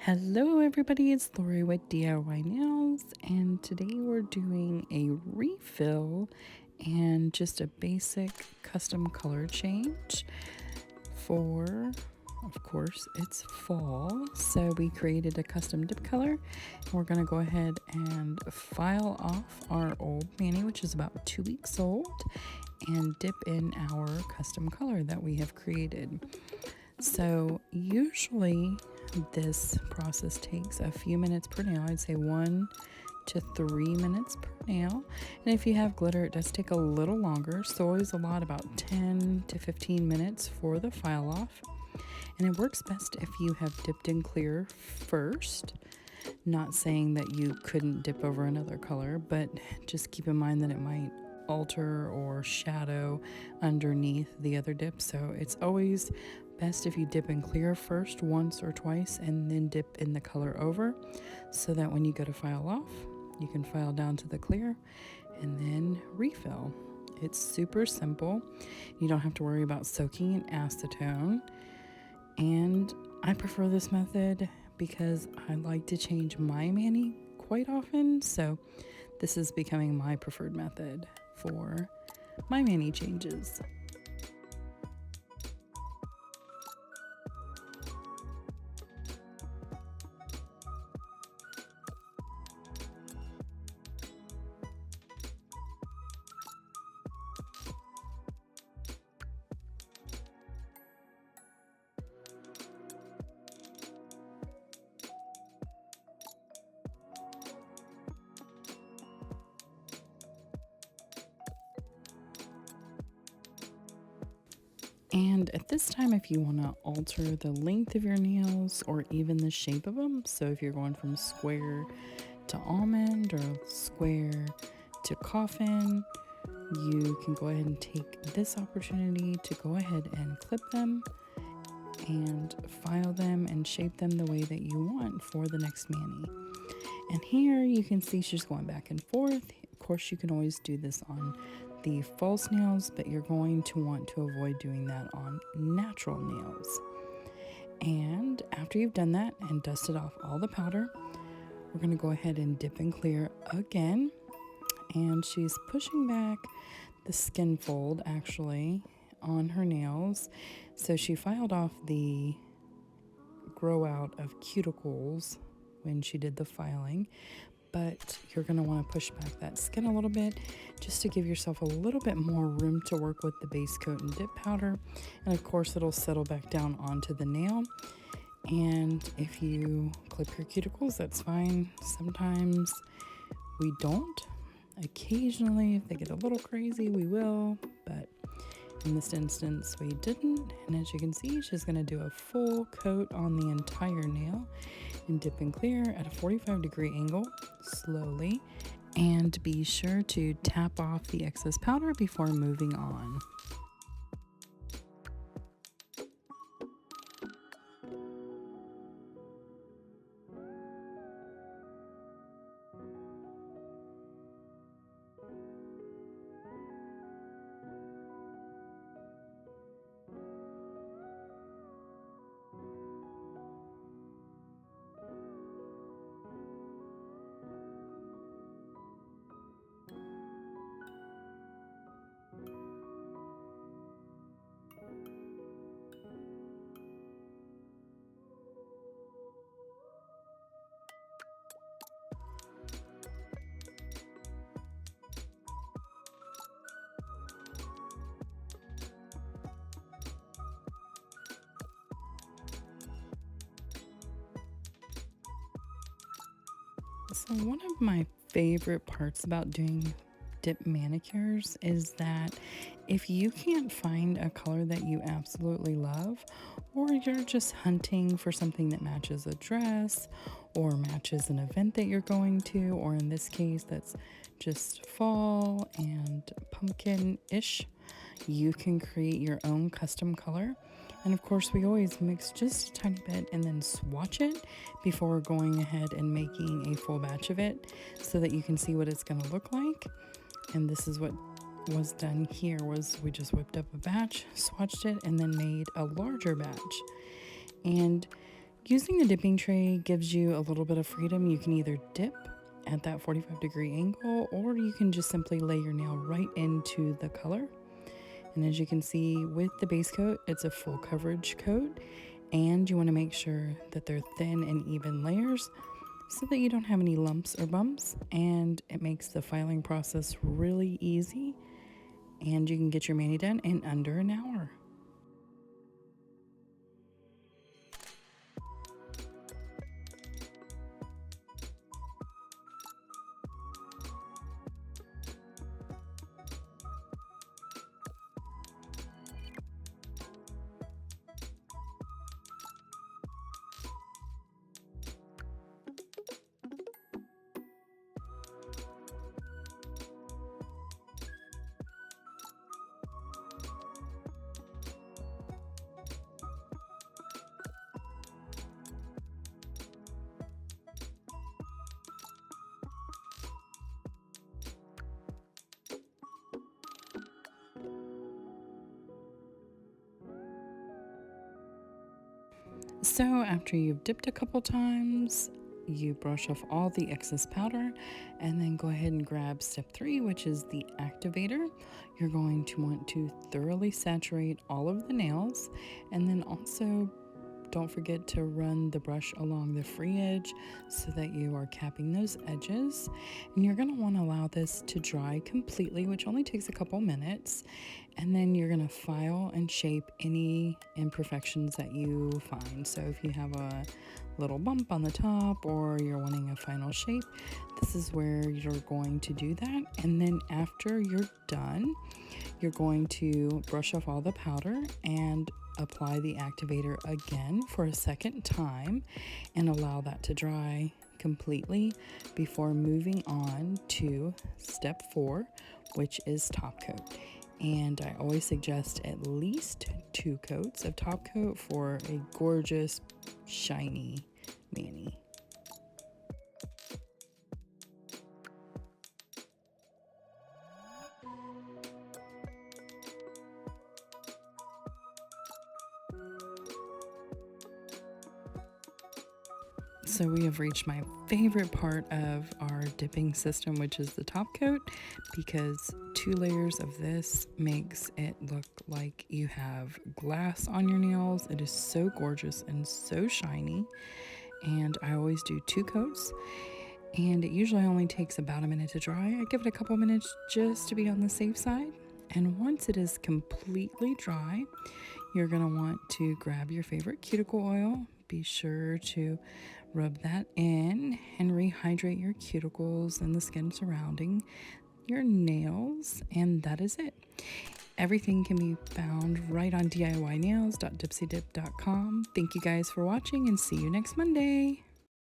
Hello everybody, it's Lori with DIY Nails, and today we're doing a refill and just a basic custom color change for, of course, it's fall. So we created a custom dip color, and we're going to go ahead and file off our old mani, which is about 2 weeks old, and dip in our custom color that we have created. So usually this process takes a few minutes per nail. I'd say 1 to 3 minutes per nail. And if you have glitter, it does take a little longer. So always a lot, about 10 to 15 minutes for the file off. And it works best if you have dipped in clear first. Not saying that you couldn't dip over another color, but just keep in mind that it might alter or shadow underneath the other dip. So it's always best if you dip in clear first once or twice and then dip in the color over, so that when you go to file off, you can file down to the clear and then refill. It's super simple. You don't have to worry about soaking in acetone. And I prefer this method because I like to change my mani quite often. So this is becoming my preferred method for my mani changes. And at this time, if you want to alter the length of your nails or even the shape of them, so if you're going from square to almond or square to coffin, you can go ahead and take this opportunity to go ahead and clip them and file them and shape them the way that you want for the next mani. And here you can see she's going back and forth. Of course, you can always do this on the false nails, but you're going to want to avoid doing that on natural nails. And after you've done that and dusted off all the powder, we're going to go ahead and dip and clear again. And she's pushing back the skin fold actually on her nails. So she filed off the grow out of cuticles when she did the filing, but you're going to want to push back that skin a little bit just to give yourself a little bit more room to work with the base coat and dip powder. And of course it'll settle back down onto the nail. And if you clip your cuticles, that's fine. Sometimes we don't. Occasionally, if they get a little crazy, we will, but in this instance we didn't. And as you can see, she's going to do a full coat on the entire nail and dip and clear at a 45-degree angle slowly, and be sure to tap off the excess powder before moving on. So one of my favorite parts about doing dip manicures is that if you can't find a color that you absolutely love, or you're just hunting for something that matches a dress or matches an event that you're going to, or in this case that's just fall and pumpkin-ish, you can create your own custom color. And of course, we always mix just a tiny bit and then swatch it before going ahead and making a full batch of it, so that you can see what it's going to look like. And this is what was done here. Was we just whipped up a batch, swatched it, and then made a larger batch. And Using the dipping tray gives you a little bit of freedom. You can either dip at that 45-degree angle, or you can just simply lay your nail right into the color. And as you can see with the base coat, it's a full coverage coat, and you want to make sure that they're thin and even layers so that you don't have any lumps or bumps, and it makes the filing process really easy, and you can get your mani done in under an hour. So after you've dipped a couple times, you brush off all the excess powder, and then go ahead and grab step 3, which is the activator. You're going to want to thoroughly saturate all of the nails, and then also don't forget to run the brush along the free edge so that you are capping those edges. And you're going to want to allow this to dry completely, which only takes a couple minutes. And then you're going to file and shape any imperfections that you find. So if you have a little bump on the top, or you're wanting a final shape, this is where you're going to do that. And then after you're done, you're going to brush off all the powder and apply the activator again for a second time and allow that to dry completely before moving on to step 4, which is top coat. And I always suggest at least 2 coats of top coat for a gorgeous shiny mani. So we have reached my favorite part of our dipping system, which is the top coat, because 2 layers of this makes it look like you have glass on your nails. It is so gorgeous and so shiny, and I always do 2 coats, and it usually only takes about a minute to dry. I give it a couple minutes just to be on the safe side, and once it is completely dry, you're going to want to grab your favorite cuticle oil. Be sure to rub that in and rehydrate your cuticles and the skin surrounding your nails, and that is it. Everything can be found right on DIYnails.dipsydip.com. Thank you guys for watching, and see you next Monday.